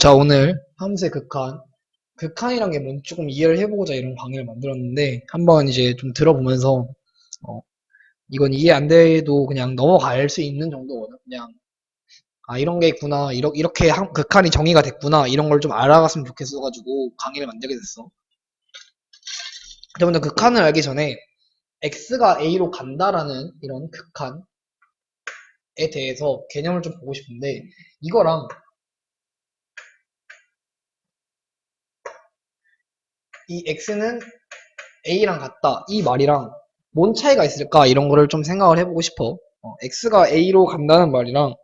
자, 오늘 함수의 극한이란 게 뭔지 조금 이해를 해보고자 이런 강의를 만들었는데, 한번 이제 좀 들어보면서, 어, 이건 이해 안 돼도 그냥 넘어갈 수 있는 정도거든. 그냥, 이런 게 있구나. 이렇게 극한이 정의가 됐구나. 이런 걸 좀 알아갔으면 좋겠어가지고 강의를 만들게 됐어. 근데 먼저 극한을 알기 전에, x가 a로 간다라는 이런 극한에 대해서 개념을 좀 보고 싶은데, 이거랑 이 x는 A랑 같다. 이 말이랑 뭔 차이가 있을까? 이런 거를 좀 생각을 해보고 싶어. X가 A로 간다는 말이랑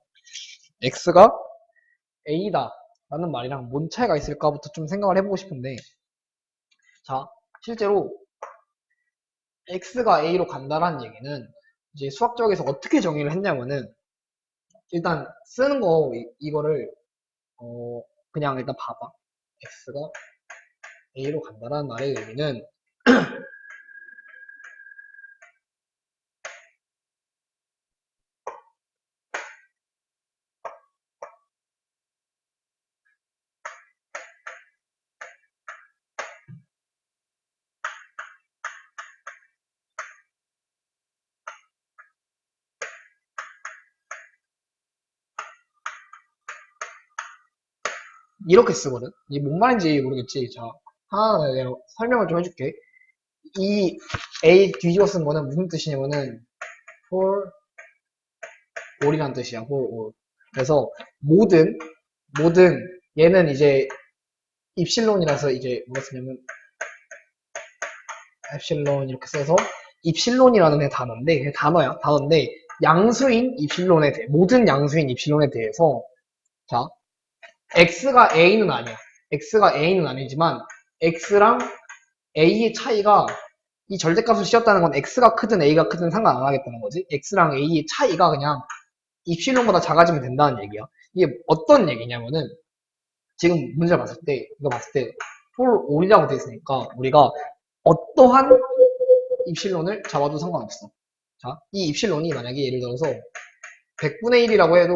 X가 A다 라는 말이랑 뭔 차이가 있을까부터 좀 생각을 해보고 싶은데, 자, 실제로 X가 A로 간다라는 얘기는 이제 수학적에서 어떻게 정의를 했냐면은, 일단 쓰는 거 이거를 어, 그냥 일단 봐봐. X가 A로 간다라는 말의 의미는 이렇게 쓰거든. 이게 뭔 말인지 모르겠지. 자, 하나 내가 설명을 좀 해줄게. 이 A 뒤집어 쓴 거는 무슨 뜻이냐면은 for all이란 뜻이야. for all. 그래서 모든 얘는 이제 입실론이라서 이제 뭐가 쓰냐면 엡실론 이렇게 써서 입실론이라는 단어인데 그냥 단어인데 양수인 입실론에 대해 모든 양수인 입실론에 대해서 자 x가 a는 아니야. x가 a는 아니지만 x랑 a의 차이가 이 절대값을 씌웠다는 건 x가 크든 a가 크든 상관 안 하겠다는 거지. x랑 a의 차이가 그냥 입실론보다 작아지면 된다는 얘기야. 이게 어떤 얘기냐면은 지금 문제를 봤을 때 이거 봤을 때 for all이라고 돼 있으니까 우리가 어떠한 입실론을 잡아도 상관없어. 자, 이 입실론이 만약에 예를 들어서 100분의 1이라고 해도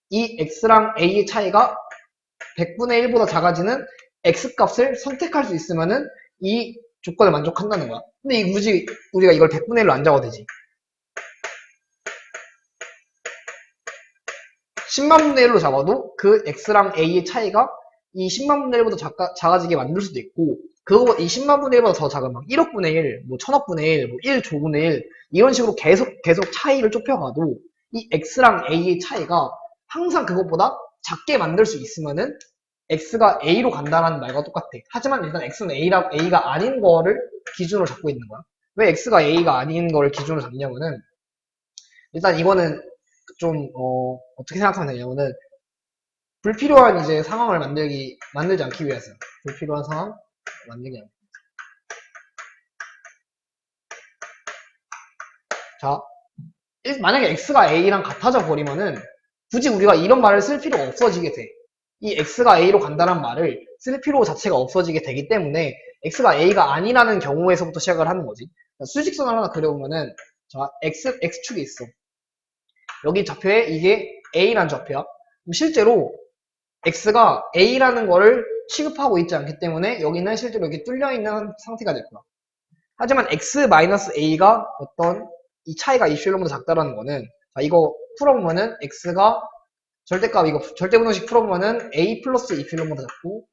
이 x랑 a의 차이가 100분의 1보다 작아지는 x 값을 선택할 수 있으면은 이 조건을 만족한다는 거야. 근데 굳이 우리가 이걸 100분의 1로 안 잡아도 되지. 10만 분의 1로 잡아도 그 x랑 a의 차이가 이 10만 분의 1보다 작아지게 만들 수도 있고 이 10만 분의 1보다 더 작은 막 1억 분의 1, 뭐 1000억 분의 1, 뭐 1조분의 1 이런 식으로 계속 차이를 좁혀가도 이 x랑 a의 차이가 항상 그것보다 작게 만들 수 있으면은 x가 a로 간다는 말과 똑같아. 하지만 일단 x는 a가 아닌 거를 기준으로 잡고 있는 거야. 왜 x가 a가 아닌 거를 기준으로 잡냐면은 일단 이거는 좀 어떻게 생각하면 되냐면은 불필요한 이제 상황을 만들지 않기 위해서 불필요한 상황 만들지 않기. 자, 만약에 x가 a랑 같아져 버리면은 굳이 우리가 이런 말을 쓸 필요가 없어지게 돼. 이 x가 a로 간다는 말을 쓸 필요 자체가 없어지게 되기 때문에 x가 a가 아니라는 경우에서부터 시작을 하는 거지. 수직선을 하나 그려보면은 자, x축이 있어. 여기 좌표에 이게 a라는 좌표야. 실제로 x가 a라는 거를 취급하고 있지 않기 때문에 여기는 실제로 이렇게 뚫려있는 상태가 될 거야. 하지만 x-a가 어떤 이 차이가 입실론보다 작다라는 거는 자, 이거 풀어보면은 x가 절대값 이거 절대분호식 풀어보면은 a 플러스 입실론보다 작고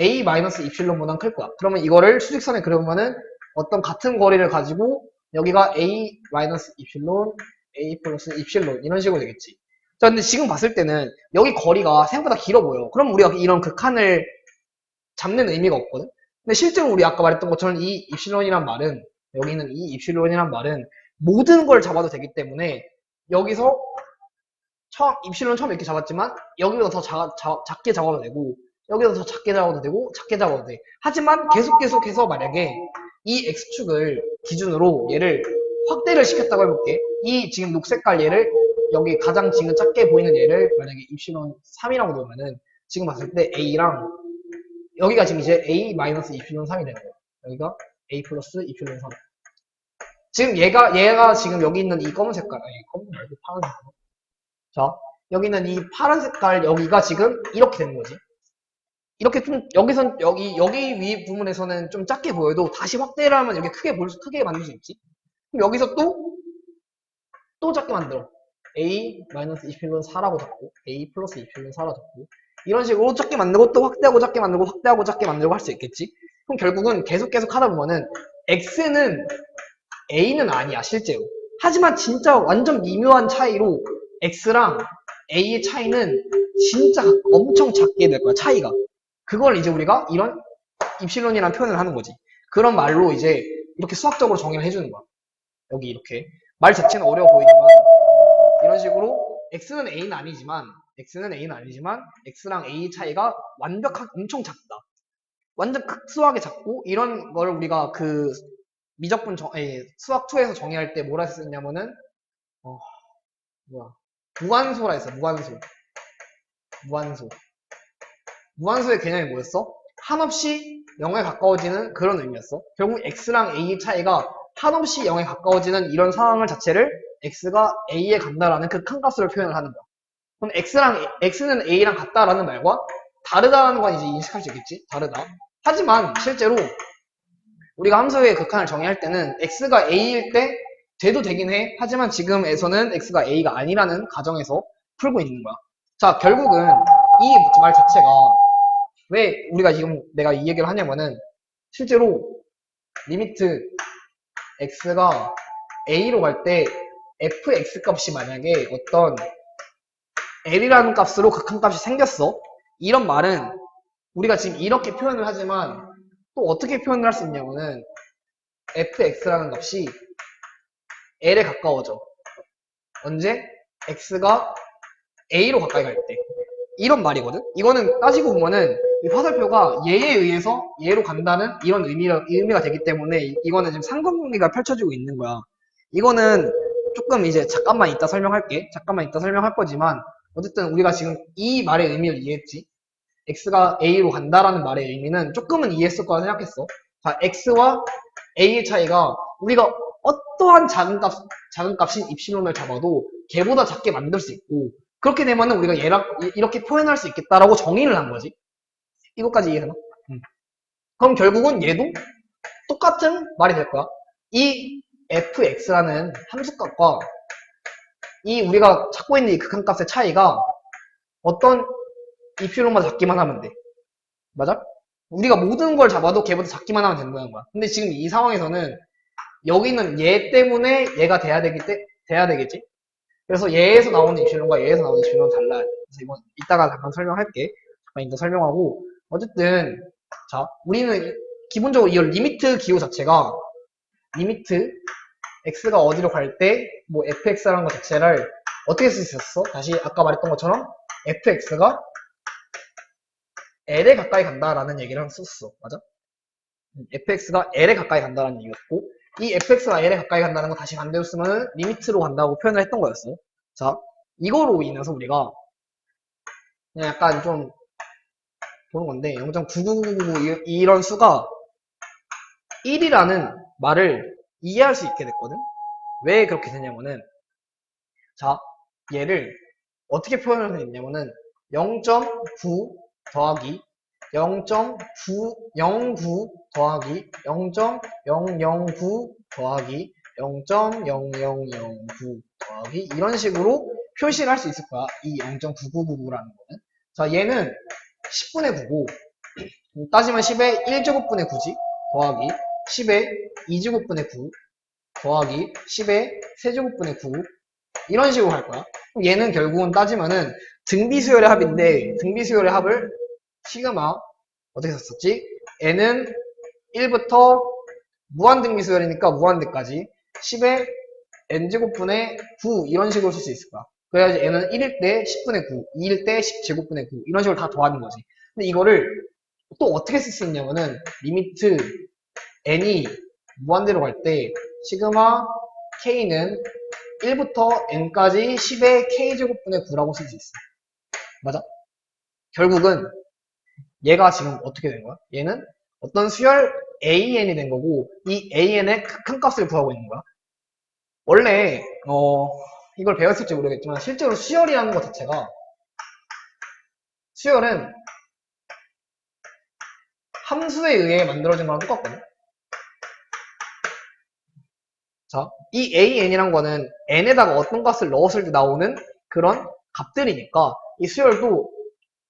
a 마이너스 입실론보다 클 거야. 그러면 이거를 수직선에 그려보면은 어떤 같은 거리를 가지고 여기가 a 마이너스 입실론 a 플러스 입실론 이런 식으로 되겠지. 자, 근데 지금 봤을 때는 여기 거리가 생각보다 길어 보여. 그럼 우리가 이런 극한을 잡는 의미가 없거든. 근데 실제로 우리 아까 말했던 것처럼 이 입실론이란 말은 여기는 이 입실론이란 말은 모든 걸 잡아도 되기 때문에 여기서 입실론 처음 이렇게 잡았지만 여기보다 더 작게 잡아도 되고 여기서 더 작게 잡아도 되고 작게 잡아도 돼. 하지만 계속해서 만약에 이 x축을 기준으로 얘를 확대를 시켰다고 해볼게. 이 지금 녹색깔 얘를 여기 가장 지금 작게 보이는 얘를 만약에 입실론 3이라고 놓으면은 지금 봤을 때 a랑 여기가 지금 이제 a 마이너스 입실론 3이 되는 거야. 여기가 a 플러스 입실론 3. 지금 얘가 지금 여기 있는 이 검은 색깔 아니 검은 말고 파란색. 자 여기는 이 파란 색깔 여기가 지금 이렇게 되는 거지. 이렇게 좀 여기선 여기 위 부분에서는 좀 작게 보여도 다시 확대를 하면 이렇게 크게 만들 수 있지. 그럼 여기서 또 작게 만들어. a-20는 4라고 잡고 a 플러스 20는 4라고 잡고 이런 식으로 작게 만들고 또 확대하고 작게 만들고 확대하고 작게 만들고 할 수 있겠지. 그럼 결국은 계속 하다 보면은 x는 a는 아니야 실제로. 하지만 진짜 완전 미묘한 차이로 x랑 a의 차이는 진짜 엄청 작게 될 거야 차이가. 그걸 이제 우리가 이런 입실론이라는 표현을 하는 거지. 그런 말로 이제 이렇게 수학적으로 정의를 해주는 거야. 여기 이렇게 말 자체는 어려워 보이지만 이런 식으로 x는 a는 아니지만 x랑 a 차이가 완벽하게 엄청 작다. 완전 극소하게 작고 이런 걸 우리가 그 미적분 수학 2에서 정의할 때 뭐라 했었냐면은 무한소라 했어. 무한소의 개념이 뭐였어? 한없이 0에 가까워지는 그런 의미였어. 결국 x랑 a의 차이가 한없이 0에 가까워지는 이런 상황을 자체를 x가 a에 간다라는 극한값으로 표현을 하는 거야. 그럼 x는 a랑 같다라는 말과 다르다라는 건 이제 인식할 수 있겠지? 다르다. 하지만 실제로 우리가 함수의 극한을 정의할 때는 x가 a일 때 돼도 되긴 해. 하지만 지금에서는 x가 a가 아니라는 가정에서 풀고 있는 거야. 자, 결국은 이 말 자체가 왜 우리가 지금 내가 이 얘기를 하냐면은 실제로 리미트 x가 a로 갈 때 fx 값이 만약에 어떤 l이라는 값으로 극한값이 생겼어. 이런 말은 우리가 지금 이렇게 표현을 하지만 또 어떻게 표현을 할 수 있냐면은 fx라는 값이 l에 가까워져. 언제? x가 a로 가까이 갈 때. 이런 말이거든? 이거는 따지고 보면은 이 화살표가 얘에 의해서 얘로 간다는 이런 의미가 되기 때문에 이거는 지금 상관관계가 펼쳐지고 있는 거야. 이거는 조금 이제 잠깐만 이따 설명할게. 잠깐만 이따 설명할 거지만 어쨌든 우리가 지금 이 말의 의미를 이해했지. x가 a로 간다라는 말의 의미는 조금은 이해했을 거라 생각했어. 자, x와 a의 차이가 우리가 어떠한 작은 값인 입실론을 잡아도 걔보다 작게 만들 수 있고 그렇게 되면은 우리가 얘랑 이렇게 표현할 수 있겠다라고 정의를 한 거지. 이것까지 이해되나? 그럼 결국은 얘도 똑같은 말이 될 거야. 이 fx라는 함수값과 이 우리가 찾고 있는 이 극한값의 차이가 어떤 입실론마다 작기만 하면 돼. 맞아? 우리가 모든 걸 잡아도 걔보다 작기만 하면 된다는 거야. 근데 지금 이 상황에서는 여기는 얘 때문에 얘가 돼야 되겠지? 그래서 얘에서 나오는 입실론과 얘에서 나오는 입실론은 달라. 그래서 이건 이따가 잠깐 설명할게. 잠깐 이따 설명하고. 어쨌든, 자, 우리는 기본적으로 이 리미트 기호 자체가 리미트 x가 어디로 갈 때 뭐 fx라는 것 자체를 어떻게 쓸 수 있었어? 다시 아까 말했던 것처럼 fx가 l에 가까이 간다라는 얘기를 썼어. 맞아? fx가 l에 가까이 간다라는 얘기였고 이 fx가 l에 가까이 간다는 거 다시 반대로 쓰면 리미트로 간다고 표현을 했던 거였어. 자, 이거로 인해서 우리가 그냥 약간 좀 보는 건데 0.9999 이런 수가 1이라는 말을 이해할 수 있게 됐거든. 왜 그렇게 되냐면은 자, 얘를 어떻게 표현을 했냐면은 0.9 더하기 0.909 더하기 0.009 더하기 0.0009 더하기 이런 식으로 표시를 할 수 있을 거야. 이 0.9999라는 거는. 자, 얘는 10분의 9고 따지면 10의 1제곱분의 9지 더하기 10의 2제곱분의 9 더하기 10의 3제곱분의 9 이런 식으로 할 거야. 그럼 얘는 결국은 따지면은 등비수열의 합인데 등비수열의 합을 시그마 어떻게 썼었지? n은 1부터 무한등비수열이니까 무한대까지 10의 n제곱분의 9 이런 식으로 쓸 수 있을 거야. 그래야지 n은 1일 때 10분의 9, 2일 때 10제곱분의 9 이런 식으로 다 더하는 거지. 근데 이거를 또 어떻게 쓸 수 있냐면은 리미트 n이 무한대로 갈 때 시그마 k는 1부터 n까지 10의 k제곱분의 9라고 쓸 수 있어. 맞아? 결국은 얘가 지금 어떻게 된 거야? 얘는 어떤 수열 an이 된 거고 이 an의 극한값을 구하고 있는 거야. 원래 이걸 배웠을지 모르겠지만 실제로 수열이라는 것 자체가 수열은 함수에 의해 만들어진 거랑 똑같거든. 자, 이 AN이란 거는 N에다가 어떤 값을 넣었을 때 나오는 그런 값들이니까 이 수열도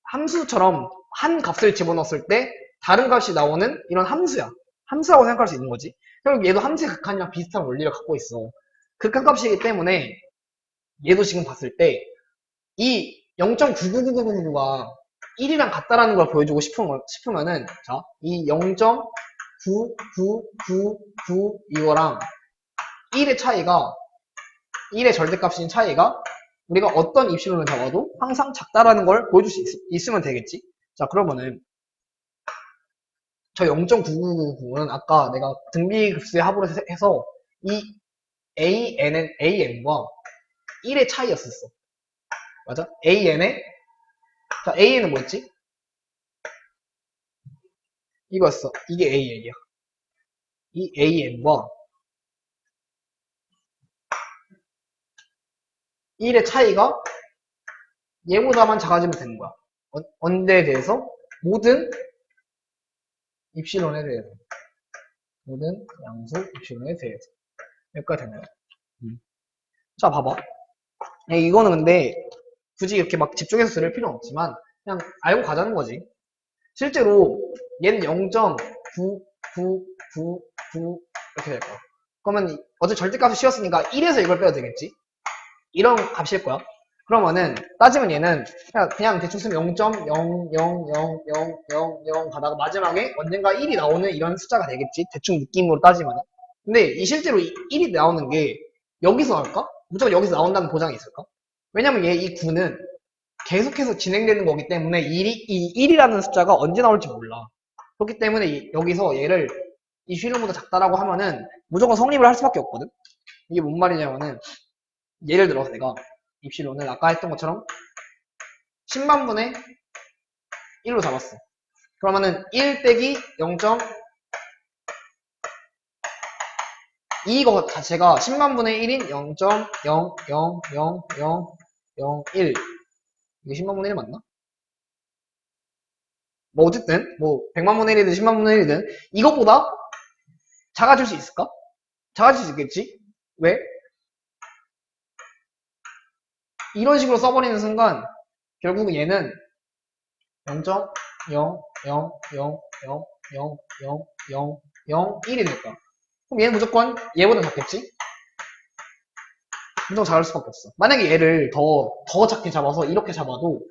함수처럼 한 값을 집어넣었을 때 다른 값이 나오는 이런 함수야. 함수라고 생각할 수 있는 거지. 결국 얘도 함수의 극한이랑 비슷한 원리를 갖고 있어. 극한값이기 때문에 얘도 지금 봤을 때 이 0.99999가 1이랑 같다라는 걸 보여주고 싶으면은 자, 이 0.9999 이거랑 1의 차이가 1의 절대값인 차이가 우리가 어떤 입시론을 잡아도 항상 작다라는 걸 보여줄 수 있으면 되겠지. 자, 그러면은 저 0.9999는 아까 내가 등비급수의 합으로 해서 이 AN과 1의 차이였었어. 맞아? 자, AN은 뭐였지? 이거였어. 이게 AN이야. 이 AN과 1의 차이가 얘보다만 작아지면 되는 거야. 언제에 대해서? 모든 입시론에 대해서. 모든 양수 입시론에 대해서. 여기까지 됐나요? 자, 봐봐. 이거는 근데 굳이 이렇게 막 집중해서 들을 필요는 없지만 그냥 알고 가자는 거지. 실제로 얘는 0.9999 이렇게 될 거야. 그러면 어제 절대값을 씌웠으니까 1에서 이걸 빼도 되겠지? 이런 값일 거야. 그러면은 따지면 얘는 그냥 대충 쓰면 0.0000000 가다가 마지막에 언젠가 1이 나오는 이런 숫자가 되겠지. 대충 느낌으로 따지면. 근데 이 실제로 1이 나오는 게 여기서 나올까? 무조건 여기서 나온다는 보장이 있을까? 왜냐면 이 9는 계속해서 진행되는 거기 때문에 이 1이라는 숫자가 언제 나올지 몰라. 그렇기 때문에 여기서 얘를 이 슈일보다 작다라고 하면은 무조건 성립을 할 수밖에 없거든. 이게 뭔 말이냐면은 예를 들어서 내가 입시론을 아까 했던 것처럼 10만분의 1로 잡았어. 그러면은 1 빼기 0. 이거 자체가 10만분의 1인 0.0000001 이게 10만분의 1 맞나? 뭐 어쨌든 뭐 100만분의 1이든 10만분의 1이든 이것보다 작아질 수 있을까? 작아질 수 있겠지? 왜? 이런 식으로 써버리는 순간 결국 얘는 0.000000001이 될 거야. 그럼 얘는 무조건 얘보다 작겠지? 무조건 작을 수밖에 없어. 만약에 얘를 더 작게 잡아서 이렇게 잡아도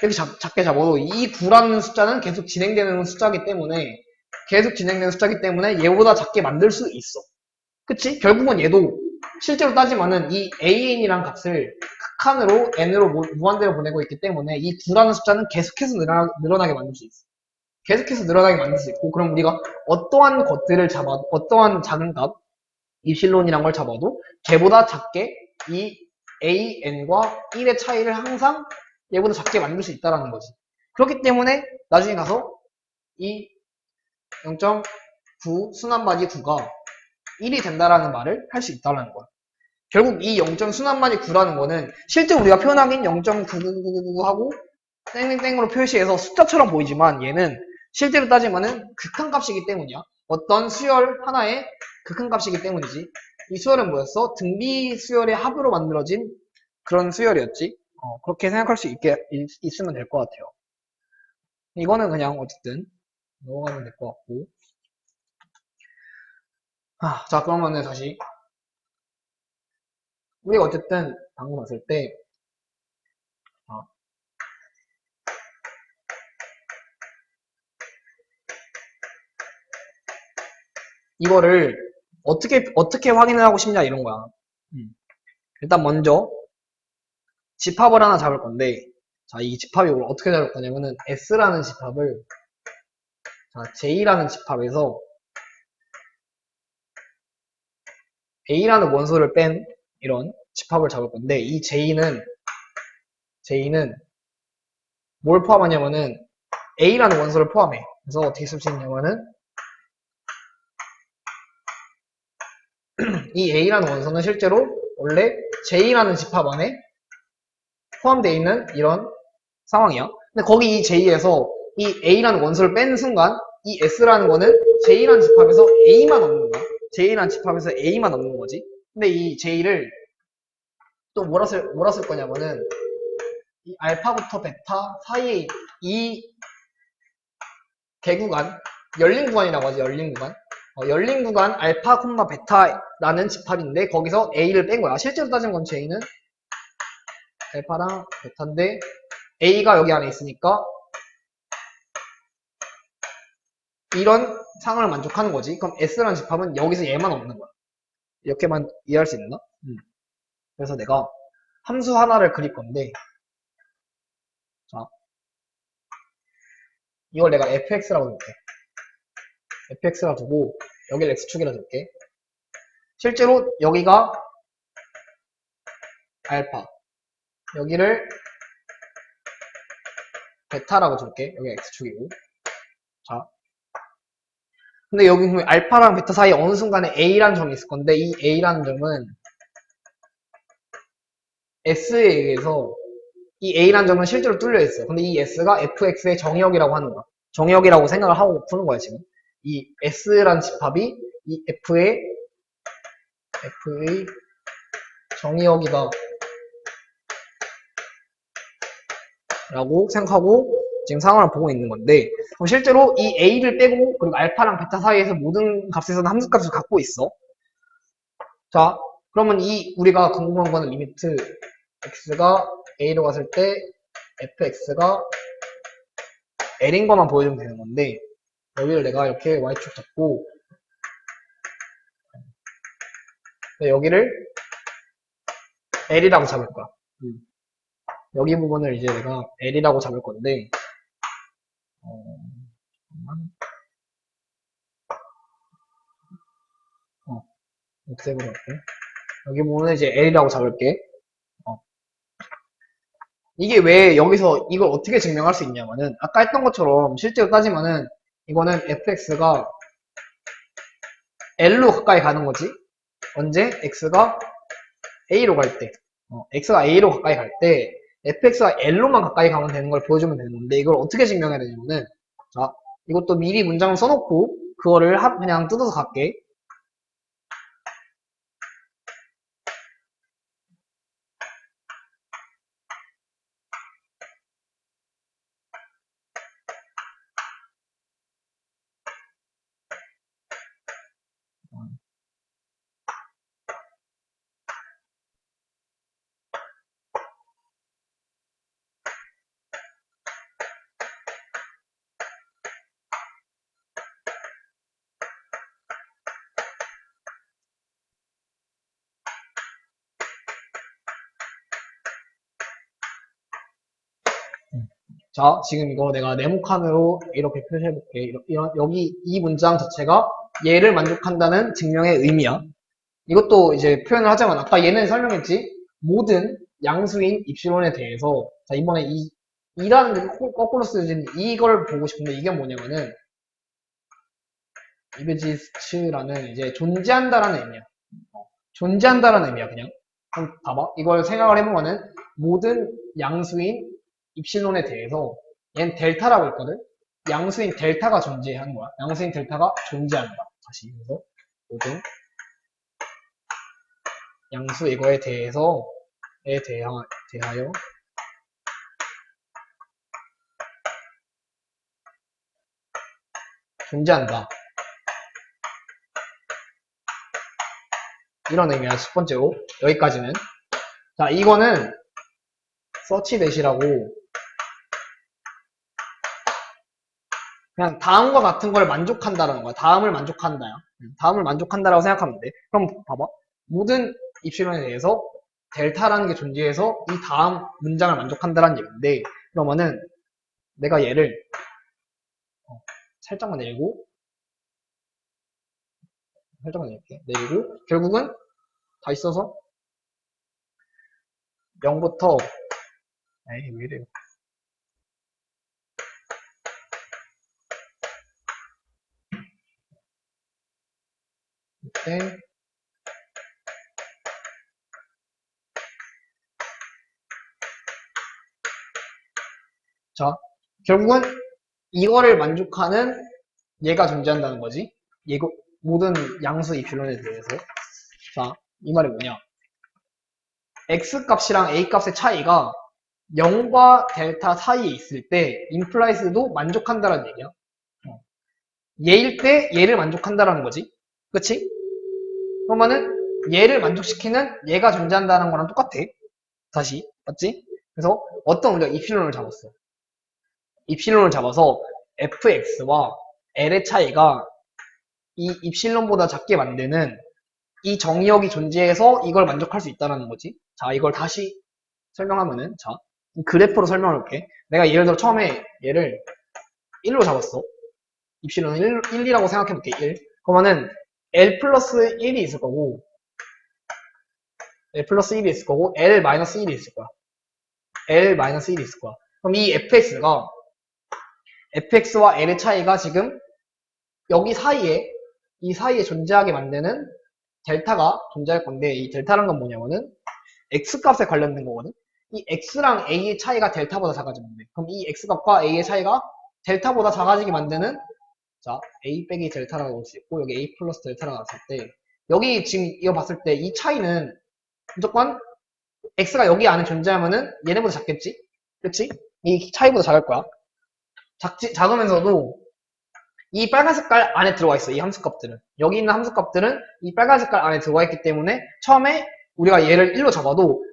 이렇게 작게 잡아도 이 9라는 숫자는 계속 진행되는 숫자이기 때문에 얘보다 작게 만들 수 있어. 그치? 결국은 얘도 실제로 따지면은 이 AN이란 값을 극한으로 N으로 무한대로 보내고 있기 때문에 이 9라는 숫자는 계속해서 늘어나게 만들 수 있어. 계속해서 늘어나게 만들 수 있고, 그럼 우리가 어떠한 것들을 잡아도, 어떠한 작은 값, 입실론이란 걸 잡아도 걔보다 작게 이 AN과 1의 차이를 항상 얘보다 작게 만들 수 있다는 거지. 그렇기 때문에 나중에 가서 이 0.9 순환마디 9가 1이 된다라는 말을 할 수 있다는 거야. 결국 이 0. 순환마디 9라는 거는 실제 우리가 표현하긴 0.99999하고 땡땡땡으로 표시해서 숫자처럼 보이지만 얘는 실제로 따지면은 극한값이기 때문이야. 어떤 수열 하나의 극한값이기 때문이지. 이 수열은 뭐였어? 등비 수열의 합으로 만들어진 그런 수열이었지. 그렇게 생각할 수 있으면 될 것 같아요. 이거는 그냥 어쨌든 넘어가면 될 것 같고. 자, 그러면은 다시 우리가 어쨌든 방금 봤을 때 이거를 어떻게 확인을 하고 싶냐 이런 거야. 일단 먼저 집합을 하나 잡을 건데, 자, 이 집합이 어떻게 잡을 거냐면은 S라는 집합을 자, J라는 집합에서 A라는 원소를 뺀 이런 집합을 잡을 건데, 이 J는 뭘 포함하냐면은 A라는 원소를 포함해. 그래서 어떻게 쓸 수 있냐면은 이 A라는 원소는 실제로 원래 J라는 집합 안에 포함되어 있는 이런 상황이야. 근데 거기 이 J에서 이 A라는 원소를 뺀 순간 이 S라는 거는 J라는 집합에서 A만 없는 거야. J라는 집합에서 A만 없는 거지. 근데 이 J를 또 뭐라 쓸 거냐면은 이 알파부터 베타 사이에 이 개구간, 열린 구간이라고 하지, 열린 구간. 열린 구간 알파, 베타라는 집합인데 거기서 A를 뺀 거야. 실제로 따진 건 J는 알파랑 베타인데 A가 여기 안에 있으니까 이런 상황을 만족하는 거지. 그럼 S라는 집합은 여기서 얘만 없는 거야. 이렇게만 이해할 수 있나? 그래서 내가 함수 하나를 그릴 건데 자, 이걸 내가 fx라고 줄게. fx라 두고 여기를 x축이라 줄게. 실제로 여기가 알파, 여기를 베타라고 줄게. 여기 x축이고. 자, 근데 여기 보면 알파랑 베타 사이에 어느 순간에 a라는 점이 있을 건데 이 a라는 점은 s에 의해서 이 a라는 점은 실제로 뚫려 있어. 근데 이 s가 fx의 정의역이라고 하는 거야. 정의역이라고 생각을 하고 푸는 거야 지금. 이 s라는 집합이 이 f의 정의역이다 라고 생각하고 지금 상황을 보고 있는 건데 그럼 실제로 이 a를 빼고 그리고 알파랑 베타 사이에서 모든 값에서는 함수값을 갖고 있어. 자, 그러면 이 우리가 궁금한 거는 리미트 x가 a로 갔을 때 fx가 l인 것만 보여주면 되는 건데 여기를 내가 이렇게 y축 잡고 여기를 l이라고 잡을 거야. 여기 부분을 이제 내가 l이라고 잡을 건데 잠깐만. 옥색으로 할게. 여기 부분은 이제 l이라고 잡을게. 이게 왜 여기서 이걸 어떻게 증명할 수 있냐면은 아까 했던 것처럼 실제로 따지면은 이거는 fx가 l로 가까이 가는 거지. 언제? x가 a로 갈 때. x가 a로 가까이 갈 때 fx가 l로만 가까이 가면 되는 걸 보여주면 되는 건데 이걸 어떻게 증명해야 되냐면은 자 이것도 미리 문장을 써놓고 그거를 그냥 뜯어서 갈게. 자, 지금 이거 내가 네모칸으로 이렇게 표시해볼게. 여기 이 문장 자체가 얘를 만족한다는 증명의 의미야. 이것도 이제 표현을 하자면 아까 얘는 설명했지. 모든 양수인 입실론에 대해서 자 이번에 이라는 게 거꾸로 쓰여진 이걸 보고 싶은데 이게 뭐냐면은 이그지스트라는 이제 존재한다라는 의미야. 존재한다라는 의미야 그냥. 그럼 봐봐. 이걸 생각을 해보면은 모든 양수인 입실론에 대해서 얘는 델타라고 했거든. 양수인 델타가 존재하는 거야. 양수인 델타가 존재한다. 다시 그래서 모든 양수 이거에 대하여 존재한다. 이런 의미야. 첫 번째로 여기까지는. 자, 이거는 서치 대시라고 그냥 다음과 같은 걸 만족한다라는 거야. 다음을 만족한다야. 다음을 만족한다라고 생각하면 돼. 그럼 봐봐. 모든 입실론에 대해서 델타라는 게 존재해서 이 다음 문장을 만족한다라는 얘기인데 그러면은 내가 얘를 살짝만 내리고 내리고 결국은 다시 써서 0부터 에이 왜 이래요. 이때 자, 결국은 이거를 만족하는 얘가 존재한다는 거지. 얘가 모든 양수 이필론에 대해서. 자, 이 말이 뭐냐? x 값이랑 a 값의 차이가 0과 델타 사이에 있을 때 implies도 만족한다라는 얘기야. 얘일 때 얘를 만족한다라는 거지. 그치? 그러면은 얘를 만족시키는 얘가 존재한다는 거랑 똑같아. 다시. 맞지? 그래서 어떤 우리가 이필론을 잡았어. 이필론을 잡아서 fx와 l의 차이가 이 입실론보다 작게 만드는 이 정의역이 존재해서 이걸 만족할 수 있다는 거지. 자, 이걸 다시 설명하면은, 자, 이 그래프로 설명을 할게. 내가 예를 들어 처음에 얘를 1로 잡았어. 입실론은 1이라고 생각해볼게, 1. 그러면은 L 플러스 1이 있을 거고, L 플러스 1이 있을 거고, L 마이너스 1이 있을 거야. L 마이너스 1이 있을 거야. 그럼 이 fx와 L의 차이가 지금 여기 사이에, 이 사이에 존재하게 만드는 델타가 존재할 건데, 이 델타란 건 뭐냐면은 x값에 관련된 거거든. 이 x랑 a의 차이가 델타보다 작아지면 돼. 그럼 이 x값과 a의 차이가 델타보다 작아지게 만드는, 자, a 빼기 델타라고 볼 수 있고, 여기 a 플러스 델타라고 했을 때, 여기 지금 이거 봤을 때 이 차이는 무조건 x가 여기 안에 존재하면은 얘네보다 작겠지? 그치? 이 차이보다 작을 거야. 작으면서도 이 빨간 색깔 안에 들어가 있어. 이 함수값들은. 여기 있는 함수값들은 이 빨간 색깔 안에 들어가 있기 때문에 처음에 우리가 얘를 1로 잡아도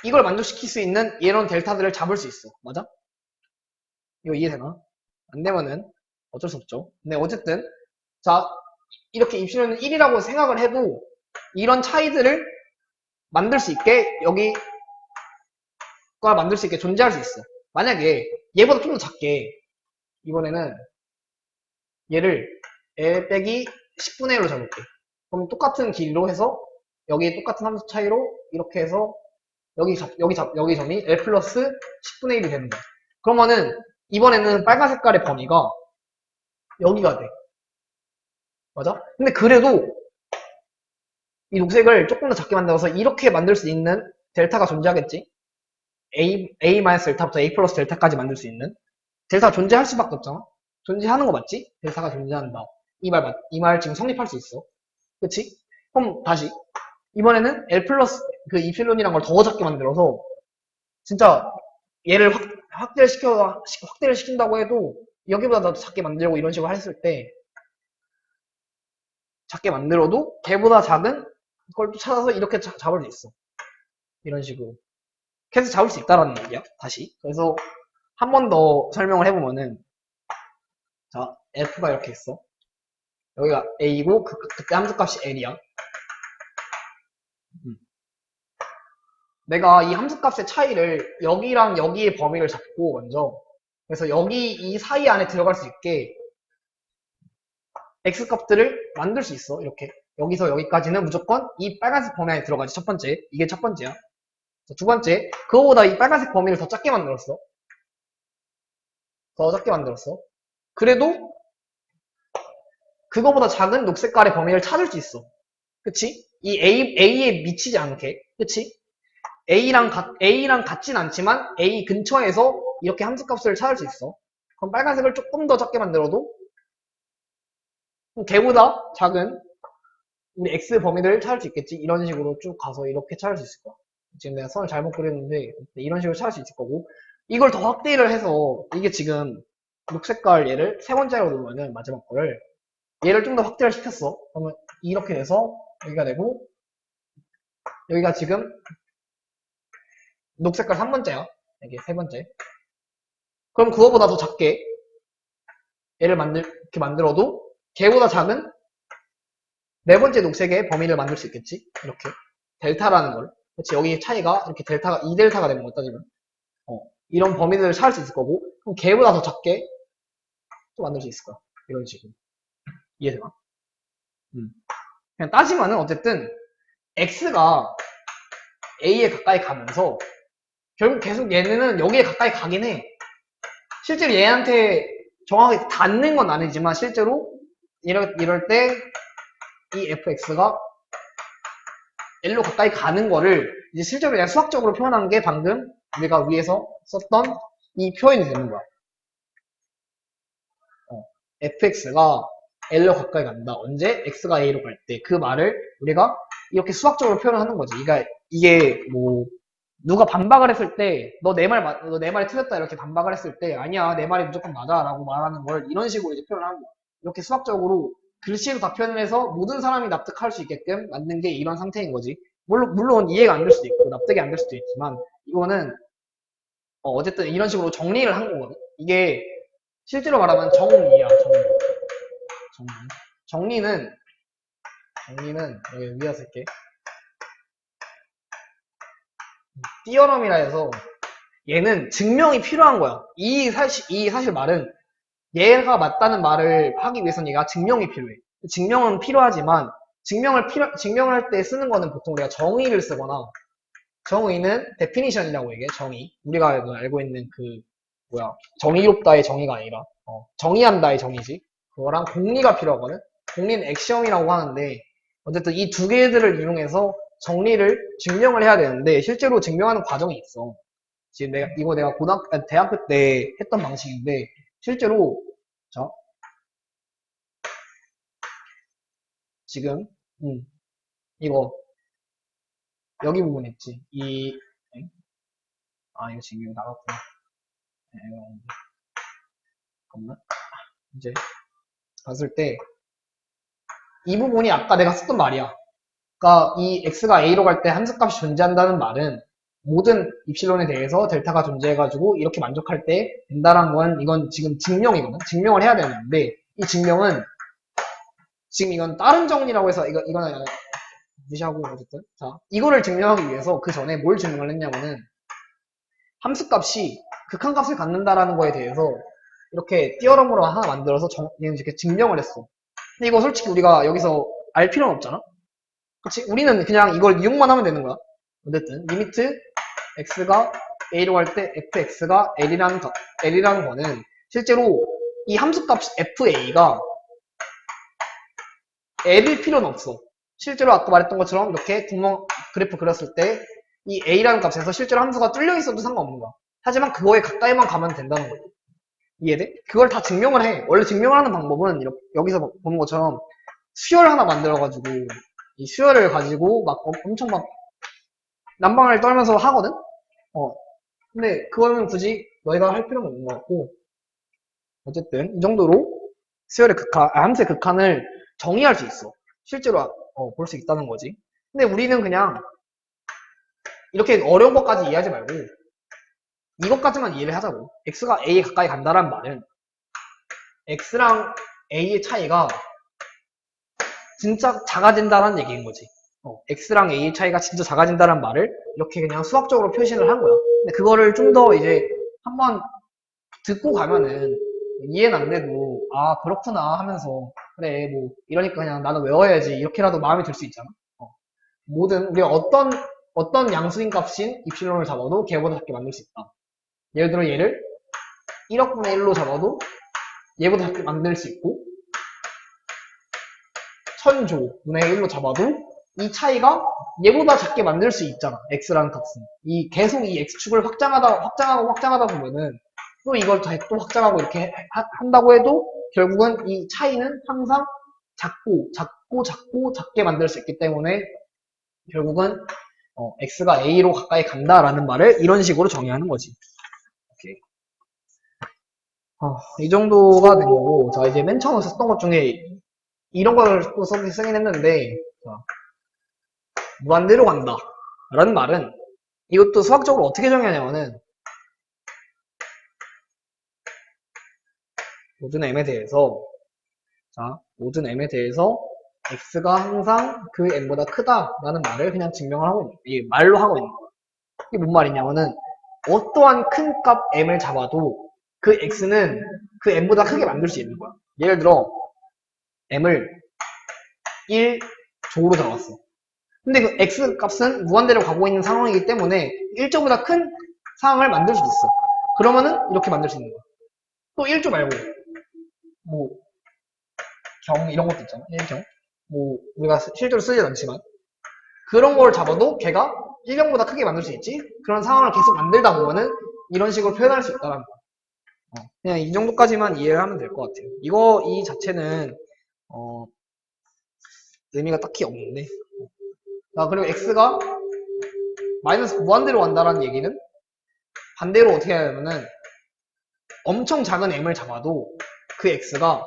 이걸 만족시킬 수 있는 이런 델타들을 잡을 수 있어. 맞아? 이거 이해되나? 안 되면은 어쩔 수 없죠. 근데 어쨌든 자, 이렇게 입실론은 1이라고 생각을 해도 이런 차이들을 만들 수 있게 여기 걸 만들 수 있게 존재할 수 있어. 만약에 얘보다 좀 더 작게 이번에는 얘를 L 빼기 10분의 1로 잡을게. 그럼 똑같은 길이로 해서 여기 똑같은 함수 차이로 이렇게 해서 여기 점이 L 플러스 10분의 1이 되는 거야. 그러면은 이번에는 빨간 색깔의 범위가 여기가 돼. 맞아? 근데 그래도 이 녹색을 조금 더 작게 만들어서 이렇게 만들 수 있는 델타가 존재하겠지? A 마이너스 델타부터 A 플러스 델타까지 만들 수 있는 델타가 존재할 수밖에 없잖아? 존재하는 거 맞지? 델타가 존재한다. 이 말 지금 성립할 수 있어. 그치? 그럼 다시. 이번에는 L 플러스 그 이필론이란 걸 더 작게 만들어서 진짜 얘를 확대를 시킨다고 해도 여기보다 더 작게 만들고 이런 식으로 했을 때 작게 만들어도 걔보다 작은 걸 또 찾아서 이렇게 잡을 수 있어. 이런 식으로. 계속 잡을 수 있다라는 얘기야. 다시. 그래서 한 번 더 설명을 해보면은 자, F가 이렇게 있어. 여기가 A이고 그때 함수값이 L이야. 내가 이 함수값의 차이를 여기랑 여기의 범위를 잡고 먼저 그래서 여기 이 사이 안에 들어갈 수 있게 x값들을 만들 수 있어. 이렇게 여기서 여기까지는 무조건 이 빨간색 범위 안에 들어가지. 첫 번째. 이게 첫 번째야. 두 번째, 그거보다 이 빨간색 범위를 더 작게 만들었어. 더 작게 만들었어. 그래도 그거보다 작은 녹색깔의 범위를 찾을 수 있어. 그치? 이 A에 미치지 않게. 그치? A랑 같진 않지만 A 근처에서 이렇게 함수값을 찾을 수 있어. 그럼 빨간색을 조금 더 작게 만들어도 걔보다 작은 우리 X 범위를 찾을 수 있겠지. 이런 식으로 쭉 가서 이렇게 찾을 수 있을 거야. 지금 내가 선을 잘못 그렸는데 이런 식으로 찾을 수 있을 거고 이걸 더 확대를 해서 이게 지금 녹색깔 얘를 세 번째로 놓으면은 마지막 거를 얘를 좀 더 확대를 시켰어. 그러면 이렇게 돼서 여기가 되고 여기가 지금 녹색깔 3번째야. 이게 세 번째. 그럼 그거보다 더 작게 얘를 이렇게 만들어도 걔보다 작은 네 번째 녹색의 범위를 만들 수 있겠지. 이렇게 델타라는 걸. 그렇지. 여기 차이가 이렇게 델타가 2델타가 되는 거 따지면 이런 범위들을 찾을 수 있을 거고 그럼 걔보다 더 작게 또 만들 수 있을 거야. 이런 식으로. 이해되나? 그냥 따지면은 어쨌든 x가 a에 가까이 가면서 결국 계속 얘는 여기에 가까이 가긴 해. 실제로 얘한테 정확하게 닿는 건 아니지만 실제로 이럴 때 이 fx가 L로 가까이 가는 거를 이제 실제로 그냥 수학적으로 표현한 게 방금 우리가 위에서 썼던 이 표현이 되는 거야. fx가 L로 가까이 간다. 언제? x가 a로 갈 때. 그 말을 우리가 이렇게 수학적으로 표현하는 거지. 그러니까 이게 뭐 누가 반박을 했을 때 너 내 말이 틀렸다 이렇게 반박을 했을 때 아니야 내 말이 무조건 맞아 라고 말하는 걸 이런 식으로 이제 표현하는 거야. 이렇게 수학적으로 글씨로 다 표현을 해서 모든 사람이 납득할 수 있게끔 만든 게 이런 상태인 거지. 물론 이해가 안 될 수도 있고 납득이 안 될 수도 있지만 이거는 어쨌든 이런 식으로 정리를 한 거거든. 이게 실제로 말하면 정리야. 정리는 여기 위에 쓸게. 띠어럼이라 해서 얘는 증명이 필요한 거야. 이 사실 말은 얘가 맞다는 말을 하기 위해서는 얘가 증명이 필요해. 증명은 필요하지만 증명을 할 때 쓰는 거는 보통 우리가 정의를 쓰거나 정의는 definition이라고 얘기해. 정의. 우리가 알고 있는 정의롭다의 정의가 아니라 정의한다의 정의지. 그거랑 공리가 필요하거든. 공리는 액션이라고 하는데 어쨌든 이 두 개들을 이용해서 정리를 증명을 해야 되는데 실제로 증명하는 과정이 있어. 지금 이거 내가 대학교 때 했던 방식인데 실제로 자 지금 이거 여기 부분 있지. 이거 지금 이거 나갔구나. 잠깐만. 이제 봤을 때 이 부분이 아까 내가 썼던 말이야. 그러니까 이 x가 a로 갈 때 함수값이 존재한다는 말은 모든 입실론에 대해서 델타가 존재해가지고 이렇게 만족할 때 된다라는 건 이건 지금 증명이거든. 증명을 해야 되는데 이 증명은 지금 이건 다른 정리라고 해서 이거는 무시하고 어쨌든 자 이거를 증명하기 위해서 그 전에 뭘 증명을 했냐면은 함수값이 극한값을 갖는다라는 거에 대해서 이렇게 띠어럼으로 하나 만들어서 이렇게 증명을 했어. 근데 이거 솔직히 우리가 여기서 알 필요는 없잖아. 그치? 우리는 그냥 이걸 이용만 하면 되는 거야. 어쨌든 리미트 x가 a로 갈 때 fx가 l이라는 거는 실제로 이 함수값 fa가 l일 필요는 없어. 실제로 아까 말했던 것처럼 이렇게 구멍 그래프 그렸을 때 이 a라는 값에서 실제로 함수가 뚫려 있어도 상관없는 거야. 하지만 그거에 가까이만 가면 된다는 거지. 이해돼? 그걸 다 증명을 해. 원래 증명을 하는 방법은 여기서 보는 것처럼 수열 하나 만들어가지고 이 수열을 가지고 막 엄청 막 난방을 떨면서 하거든? 근데 그거는 굳이 너희가 할 필요는 없는 것 같고 어쨌든 이 정도로 수열의 함수의 극한을 정의할 수 있어. 실제로 볼 수 있다는 거지. 근데 우리는 그냥 이렇게 어려운 것까지 이해하지 말고 이것까지만 이해를 하자고. x가 a에 가까이 간다는 말은 x랑 a의 차이가 진짜 작아진다는 얘기인 거지. x랑 a의 차이가 진짜 작아진다는 말을 이렇게 그냥 수학적으로 표시를 한 거야. 근데 그거를 좀 더 이제 한번 듣고 가면은 이해는 안 돼도 아 그렇구나 하면서 그래 뭐 이러니까 그냥 나는 외워야지 이렇게라도 마음이 들 수 있잖아. 우리가 어떤 양수인 값인 입실론을 잡아도 걔보다 작게 만들 수 있다. 예를 들어 얘를 1억분의 1로 잡아도 얘보다 작게 만들 수 있고 1000조분의 1로 잡아도 이 차이가 얘보다 작게 만들 수 있잖아. x라는 값은. 계속 이 x축을 확장하다 보면은 또 이걸 또 확장하고 이렇게 한다고 해도 결국은 이 차이는 항상 작게 만들 수 있기 때문에 결국은 x가 a로 가까이 간다라는 말을 이런 식으로 정의하는 거지. 오케이. 이 정도가 된 거고 자 이제 맨 처음에 썼던 것 중에 이런 걸 또 쓰긴 했는데 무한대로 간다 라는 말은 이것도 수학적으로 어떻게 정의하냐면은 모든 m에 대해서 x가 항상 그 m보다 크다라는 말을 그냥 증명을 하고 있는 거야. 말로 하고 있는 거야. 이게 뭔 말이냐면은 어떠한 큰 값 m을 잡아도 그 x는 그 m보다 크게 만들 수 있는 거야. 예를 들어 m을 1조로 잡았어. 근데 그 x 값은 무한대로 가고 있는 상황이기 때문에 1조보다 큰 상황을 만들 수 있어. 그러면은 이렇게 만들 수 있는 거야. 또 1조 말고 뭐 이런 것도 있잖아. 1경. 우리가 실제로 쓰진 않지만 그런 걸 잡아도 걔가 1경보다 크게 만들 수 있지. 그런 상황을 계속 만들다 보면은 이런 식으로 표현할 수 있다는 거. 그냥 이 정도까지만 이해를 하면 될 것 같아요. 이 자체는 의미가 딱히 없는데. 자, 그리고 x가 마이너스 무한대로 간다라는 얘기는 반대로 어떻게 하냐면은 엄청 작은 m을 잡아도 그 x가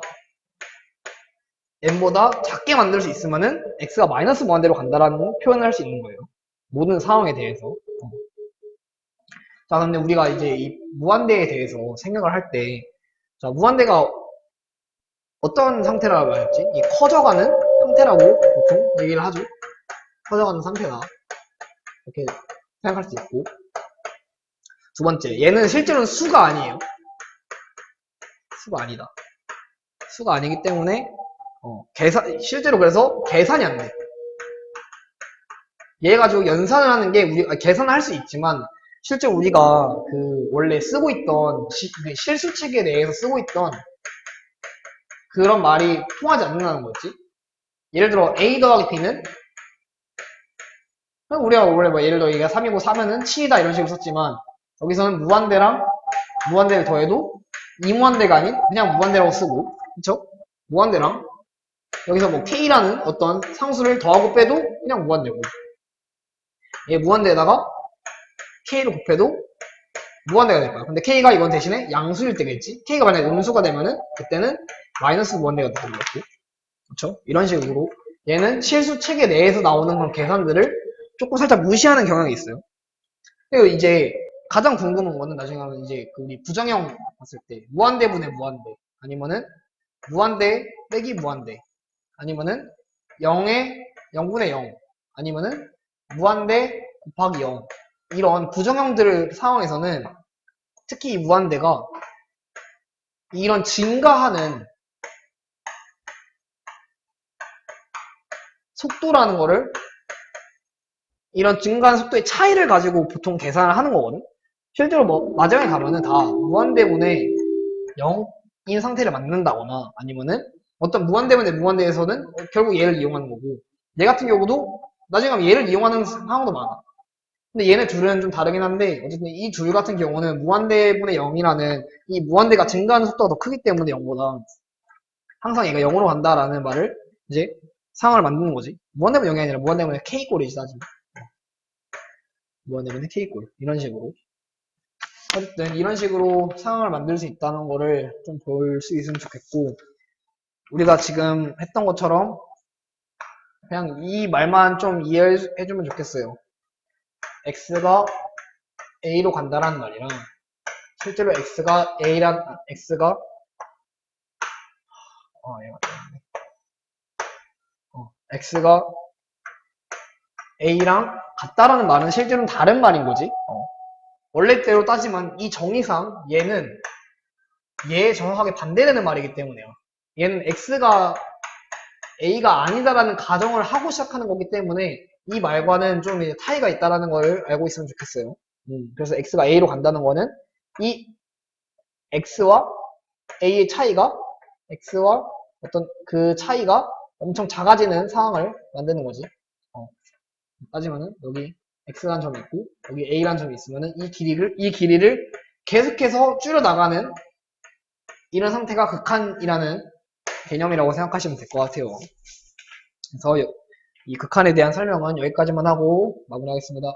m보다 작게 만들 수 있으면은 x가 마이너스 무한대로 간다라는 표현을 할 수 있는 거예요. 모든 상황에 대해서. 자, 근데 우리가 이제 이 무한대에 대해서 생각을 할 때, 자, 무한대가 어떤 상태라고 말했지? 이 커져가는 상태라고 보통 얘기를 하죠. 커져가는 상태다. 이렇게 생각할 수 있고. 두 번째, 얘는 실제로는 수가 아니에요. 수가 아니다. 수가 아니기 때문에, 실제로 그래서 계산이 안 돼. 얘 가지고 연산을 하는 게 계산을 할 수 있지만, 실제 우리가 원래 쓰고 있던 실수치계 내에서 쓰고 있던 그런 말이 통하지 않는다는 거지. 예를 들어 a 더하기 b는 우리가 원래 예를 들어 얘가 3이고 4면은 7이다 이런 식으로 썼지만 여기서는 무한대를 더해도 이무한대가 아닌 그냥 무한대라고 쓰고, 그쵸? 무한대랑 여기서 뭐 k라는 어떤 상수를 더하고 빼도 그냥 무한대고, 얘 무한대에다가 k를 곱해도 무한대가 될 거야. 근데 k가 이건 대신에 양수일 때겠지. k가 만약에 음수가 되면은 그때는 마이너스 무한대가 되는 거고, 그렇죠? 이런 식으로 얘는 실수 체계 내에서 나오는 그런 계산들을 조금 살짝 무시하는 경향이 있어요. 그리고 이제 가장 궁금한 거는 나중에 하면 이제 우리 부정형 봤을 때 무한대분의 무한대, 아니면은 무한대 빼기 무한대, 아니면은 0분의 0, 아니면은 무한대 곱하기 0, 이런 부정형들 상황에서는 특히 이 무한대가 이런 증가하는 속도라는 거를, 이런 증가하는 속도의 차이를 가지고 보통 계산을 하는 거거든. 실제로 뭐 마지막에 가면은 다 무한대분의 0인 상태를 만든다거나, 아니면은 어떤 무한대분의 무한대에서는 결국 얘를 이용하는 거고, 얘 같은 경우도 나중에 가면 얘를 이용하는 상황도 많아. 근데 얘네 둘은 좀 다르긴 한데, 어쨌든 이 둘 같은 경우는 무한대분의 0이라는 이 무한대가 증가하는 속도가 더 크기 때문에 0보다 항상 얘가 0으로 간다라는 말을 이제 상황을 만드는 거지. 무한대분 0이 아니라 무한대분의 K꼴이지, 따지면. 무한대분의 K꼴. 이런 식으로. 어쨌든 이런 식으로 상황을 만들 수 있다는 거를 좀 볼 수 있으면 좋겠고, 우리가 지금 했던 것처럼 그냥 이 말만 좀 이해해주면 좋겠어요. x가 a로 간다라는 말이랑 실제로 x가 얘가 x가 a랑 같다라는 말은 실제로는 다른 말인 거지. 원래대로 따지면 이 정의상 얘는 얘에 정확하게 반대되는 말이기 때문에요. 얘는 x가 a가 아니다라는 가정을 하고 시작하는 거기 때문에 이 말과는 좀 차이가 있다라는 걸 알고 있으면 좋겠어요. 그래서 x가 a로 간다는 거는 이 x와 a의 차이가, x와 어떤 그 차이가 엄청 작아지는 상황을 만드는 거지. 따지면은 여기 x라는 점이 있고 여기 a라는 점이 있으면은 이 길이를 계속해서 줄여 나가는 이런 상태가 극한이라는 개념이라고 생각하시면 될 것 같아요. 그래서 이 극한에 대한 설명은 여기까지만 하고 마무리하겠습니다.